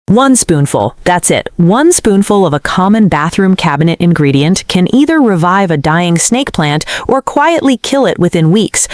1 spoonful, that's it. 1 spoonful of a common bathroom cabinet ingredient can either revive a dying snake plant or quietly kill it within weeks.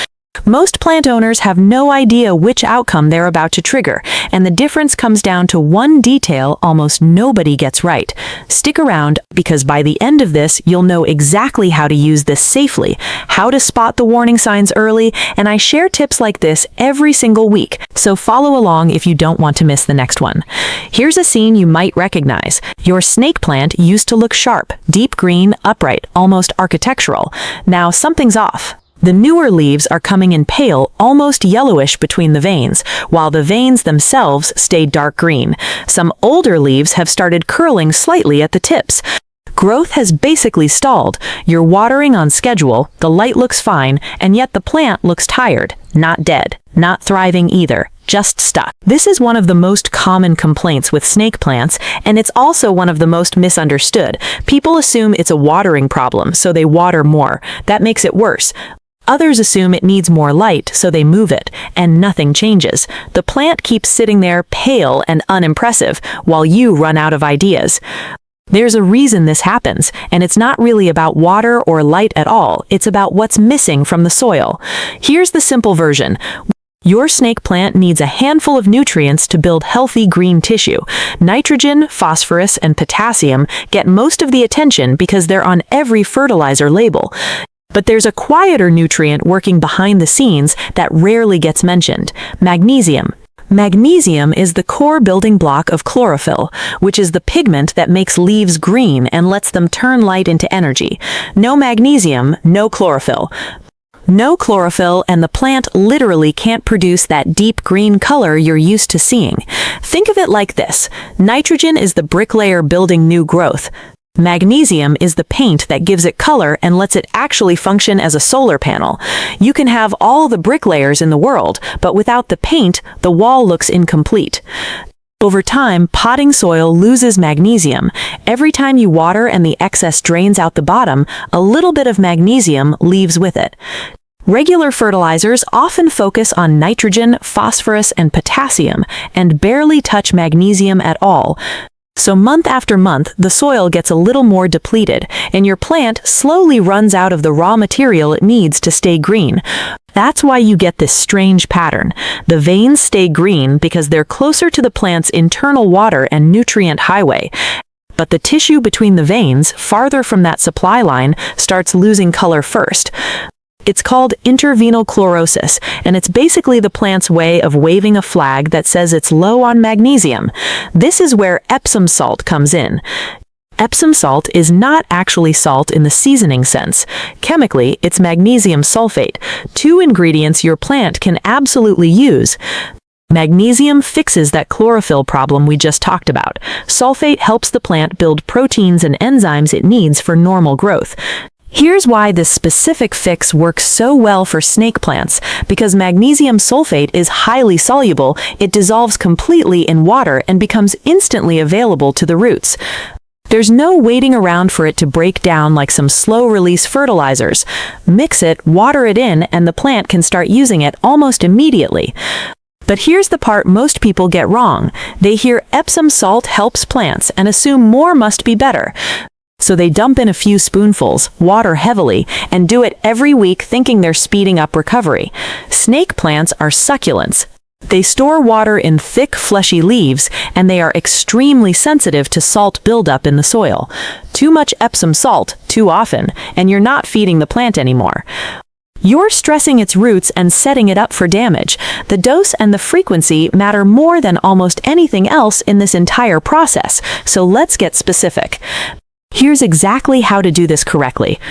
Most plant owners have no idea which outcome they're about to trigger, and the difference comes down to one detail almost nobody gets right. Stick around, because by the end of this, you'll know exactly how to use this safely, how to spot the warning signs early, and I share tips like this every single week, so follow along if you don't want to miss the next one. Here's a scene you might recognize. Your snake plant used to look sharp, deep green, upright, almost architectural. Now something's off. The newer leaves are coming in pale, almost yellowish between the veins, while the veins themselves stay dark green. Some older leaves have started curling slightly at the tips. Growth has basically stalled. You're watering on schedule, the light looks fine, and yet the plant looks tired. Not dead, not thriving either, just stuck. This is one of the most common complaints with snake plants, and it's also one of the most misunderstood. People assume it's a watering problem, so they water more. That makes it worse. Others assume it needs more light, so they move it, and nothing changes. The plant keeps sitting there pale and unimpressive, while you run out of ideas. There's a reason this happens, and it's not really about water or light at all. It's about what's missing from the soil. Here's the simple version. Your snake plant needs a handful of nutrients to build healthy green tissue. Nitrogen, phosphorus, and potassium get most of the attention because they're on every fertilizer label. But there's a quieter nutrient working behind the scenes that rarely gets mentioned: magnesium. Magnesium is the core building block of chlorophyll, which is the pigment that makes leaves green and lets them turn light into energy. No magnesium, no chlorophyll. No chlorophyll, and the plant literally can't produce that deep green color you're used to seeing. Think of it like this. Nitrogen is the bricklayer building new growth. Magnesium is the paint that gives it color and lets it actually function as a solar panel. You can have all the bricklayers in the world, but without the paint, the wall looks incomplete. Over time, potting soil loses magnesium. Every time you water and the excess drains out the bottom, a little bit of magnesium leaves with it. Regular fertilizers often focus on nitrogen, phosphorus, and potassium, and barely touch magnesium at all. So month after month, the soil gets a little more depleted, and your plant slowly runs out of the raw material it needs to stay green. That's why you get this strange pattern. The veins stay green because they're closer to the plant's internal water and nutrient highway. But the tissue between the veins, farther from that supply line, starts losing color first. It's called intervenal chlorosis, and it's basically the plant's way of waving a flag that says it's low on magnesium. This is where Epsom salt comes in. Epsom salt is not actually salt in the seasoning sense. Chemically, it's magnesium sulfate, 2 ingredients your plant can absolutely use. Magnesium fixes that chlorophyll problem we just talked about. Sulfate helps the plant build proteins and enzymes it needs for normal growth. Here's why this specific fix works so well for snake plants. Because magnesium sulfate is highly soluble, it dissolves completely in water and becomes instantly available to the roots. There's no waiting around for it to break down like some slow-release fertilizers. Mix it, water it in, and the plant can start using it almost immediately. But here's the part most people get wrong. They hear Epsom salt helps plants and assume more must be better. So they dump in a few spoonfuls, water heavily, and do it every week thinking they're speeding up recovery. Snake plants are succulents. They store water in thick, fleshy leaves, and they are extremely sensitive to salt buildup in the soil. Too much Epsom salt, too often, and you're not feeding the plant anymore. You're stressing its roots and setting it up for damage. The dose and the frequency matter more than almost anything else in this entire process, so let's get specific. Here's exactly how to do this correctly.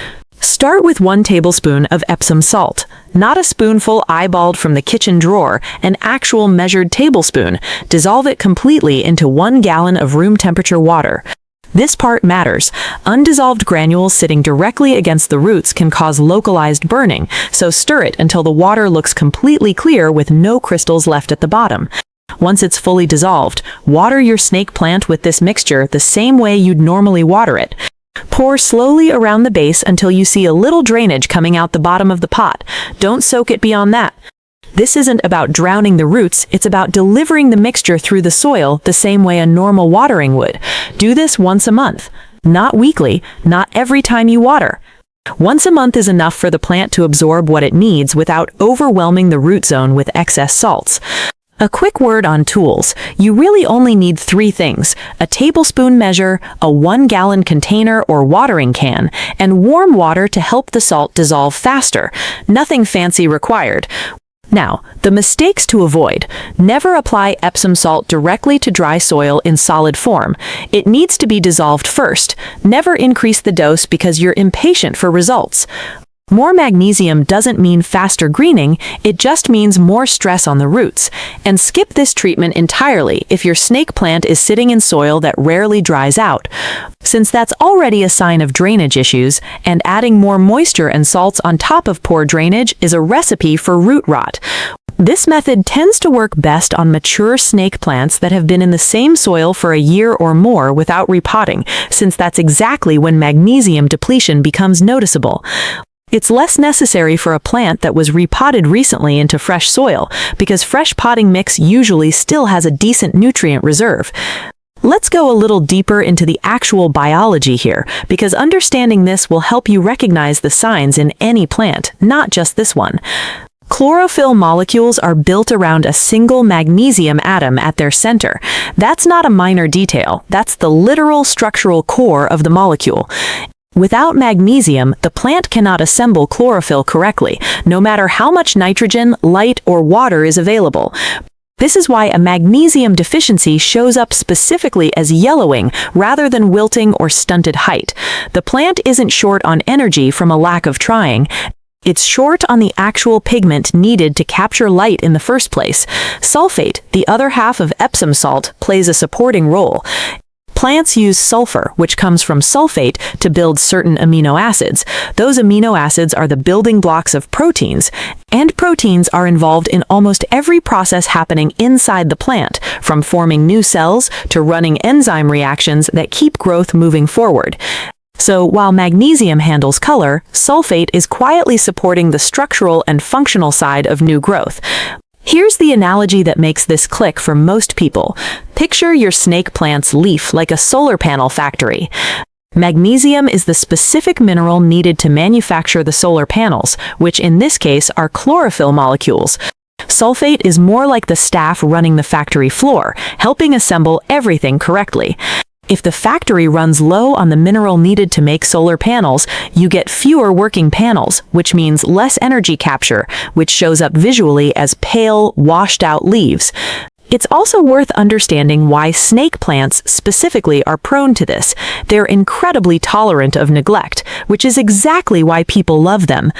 Start with 1 tablespoon of Epsom salt. Not a spoonful eyeballed from the kitchen drawer, an actual measured tablespoon. Dissolve it completely into 1 gallon of room temperature water. This part matters. Undissolved granules sitting directly against the roots can cause localized burning, so stir it until the water looks completely clear with no crystals left at the bottom. Once it's fully dissolved, water your snake plant with this mixture the same way you'd normally water it. Pour slowly around the base until you see a little drainage coming out the bottom of the pot. Don't soak it beyond that. This isn't about drowning the roots, it's about delivering the mixture through the soil the same way a normal watering would. Do this once a month, not weekly, not every time you water. Once a month is enough for the plant to absorb what it needs without overwhelming the root zone with excess salts. A quick word on tools. You really only need 3 things: a tablespoon measure, a 1-gallon container or watering can, and warm water to help the salt dissolve faster. Nothing fancy required. Now, the mistakes to avoid. Never apply Epsom salt directly to dry soil in solid form. It needs to be dissolved first. Never increase the dose because you're impatient for results. More magnesium doesn't mean faster greening, it just means more stress on the roots. And skip this treatment entirely if your snake plant is sitting in soil that rarely dries out, since that's already a sign of drainage issues, and adding more moisture and salts on top of poor drainage is a recipe for root rot. This method tends to work best on mature snake plants that have been in the same soil for a year or more without repotting, since that's exactly when magnesium depletion becomes noticeable. It's less necessary for a plant that was repotted recently into fresh soil, because fresh potting mix usually still has a decent nutrient reserve. Let's go a little deeper into the actual biology here, because understanding this will help you recognize the signs in any plant, not just this one. Chlorophyll molecules are built around a single magnesium atom at their center. That's not a minor detail, that's the literal structural core of the molecule. Without magnesium, the plant cannot assemble chlorophyll correctly, no matter how much nitrogen, light, or water is available. This is why a magnesium deficiency shows up specifically as yellowing rather than wilting or stunted height. The plant isn't short on energy from a lack of trying. It's short on the actual pigment needed to capture light in the first place. Sulfate, the other half of Epsom salt, plays a supporting role. Plants use sulfur, which comes from sulfate, to build certain amino acids. Those amino acids are the building blocks of proteins, and proteins are involved in almost every process happening inside the plant, from forming new cells to running enzyme reactions that keep growth moving forward. So while magnesium handles color, sulfate is quietly supporting the structural and functional side of new growth. Here's the analogy that makes this click for most people. Picture your snake plant's leaf like a solar panel factory. Magnesium is the specific mineral needed to manufacture the solar panels, which in this case are chlorophyll molecules. Sulfate is more like the staff running the factory floor, helping assemble everything correctly. If the factory runs low on the mineral needed to make solar panels, you get fewer working panels, which means less energy capture, which shows up visually as pale, washed-out leaves. It's also worth understanding why snake plants specifically are prone to this. They're incredibly tolerant of neglect, which is exactly why people love them.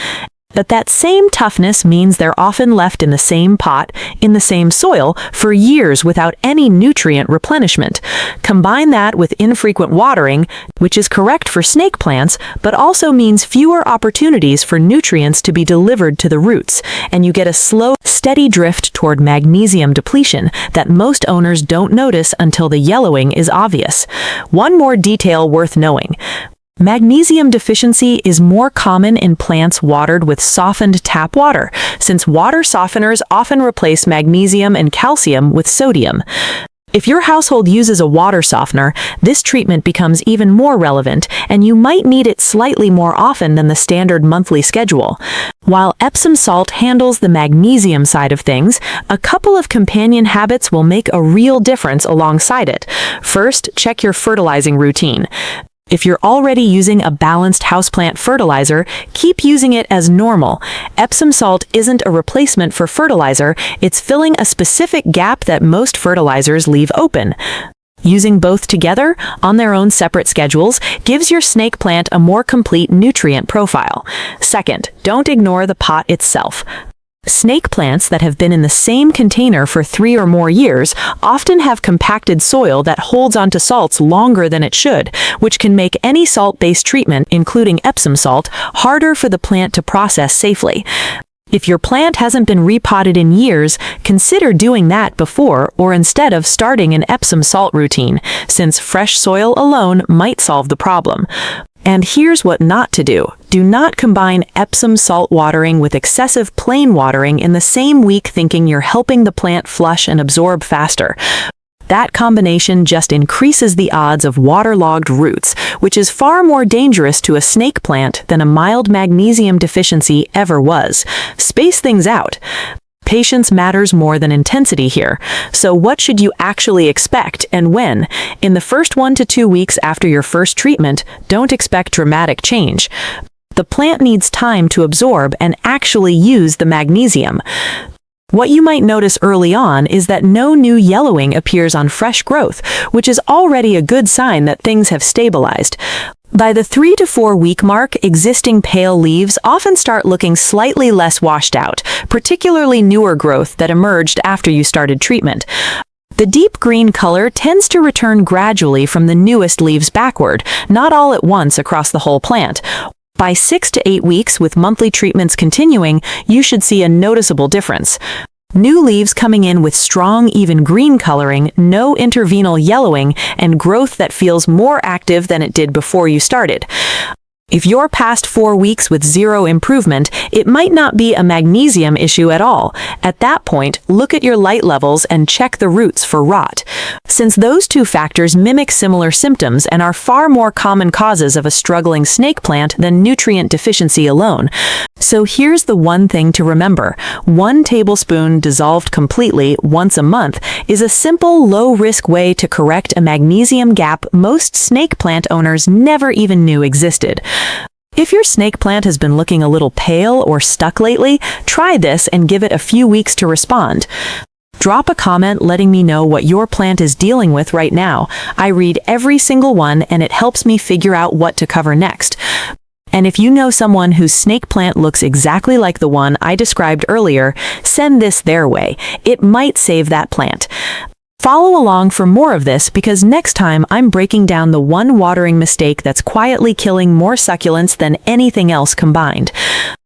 But that same toughness means they're often left in the same pot, in the same soil, for years without any nutrient replenishment. Combine that with infrequent watering, which is correct for snake plants, but also means fewer opportunities for nutrients to be delivered to the roots, and you get a slow, steady drift toward magnesium depletion that most owners don't notice until the yellowing is obvious. One more detail worth knowing. Magnesium deficiency is more common in plants watered with softened tap water, since water softeners often replace magnesium and calcium with sodium. If your household uses a water softener, this treatment becomes even more relevant, and you might need it slightly more often than the standard monthly schedule. While Epsom salt handles the magnesium side of things, a couple of companion habits will make a real difference alongside it. First, check your fertilizing routine. If you're already using a balanced houseplant fertilizer, keep using it as normal. Epsom salt isn't a replacement for fertilizer, it's filling a specific gap that most fertilizers leave open. Using both together, on their own separate schedules, gives your snake plant a more complete nutrient profile. Second, don't ignore the pot itself. Snake plants that have been in the same container for 3 or more years often have compacted soil that holds onto salts longer than it should, which can make any salt-based treatment, including Epsom salt, harder for the plant to process safely. If your plant hasn't been repotted in years, consider doing that before or instead of starting an Epsom salt routine, since fresh soil alone might solve the problem. And here's what not to do. Do not combine Epsom salt watering with excessive plain watering in the same week thinking you're helping the plant flush and absorb faster. That combination just increases the odds of waterlogged roots, which is far more dangerous to a snake plant than a mild magnesium deficiency ever was. Space things out. Patience matters more than intensity here. So what should you actually expect and when? In the first 1 to 2 weeks after your first treatment, don't expect dramatic change. The plant needs time to absorb and actually use the magnesium. What you might notice early on is that no new yellowing appears on fresh growth, which is already a good sign that things have stabilized. By the 3 to 4 week mark, existing pale leaves often start looking slightly less washed out, particularly newer growth that emerged after you started treatment. The deep green color tends to return gradually from the newest leaves backward, not all at once across the whole plant. By 6 to 8 weeks, with monthly treatments continuing, you should see a noticeable difference. New leaves coming in with strong, even green coloring, no intervenal yellowing, and growth that feels more active than it did before you started. If you're past 4 weeks with zero improvement, it might not be a magnesium issue at all. At that point, look at your light levels and check the roots for rot, since those two factors mimic similar symptoms and are far more common causes of a struggling snake plant than nutrient deficiency alone. So here's the one thing to remember. 1 tablespoon dissolved completely once a month is a simple, low-risk way to correct a magnesium gap most snake plant owners never even knew existed. If your snake plant has been looking a little pale or stuck lately, try this and give it a few weeks to respond. Drop a comment letting me know what your plant is dealing with right now. I read every single one and it helps me figure out what to cover next. And if you know someone whose snake plant looks exactly like the one I described earlier, send this their way. It might save that plant. Follow along for more of this because next time I'm breaking down the one watering mistake that's quietly killing more succulents than anything else combined.